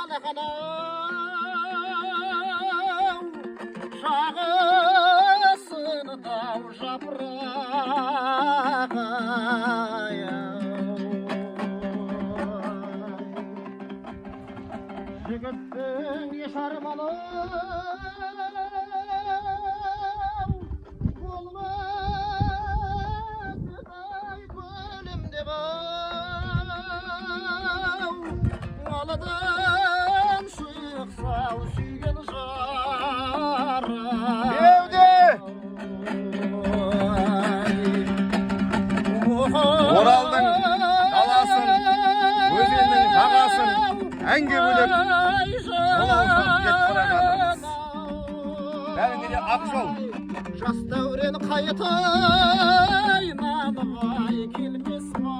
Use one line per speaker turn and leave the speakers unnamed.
қалақанау жағысын дау жапырақ жігіттің ешар малы Аладан шықсау сүйген жары
Беуде! Оралдың даласын, өзеннің жағасын әнге бөлек жолаусап кетіп бара жатырмыз. Бәріңе де ақ жол.
Жас дәурен қайтайын анығай келмес ма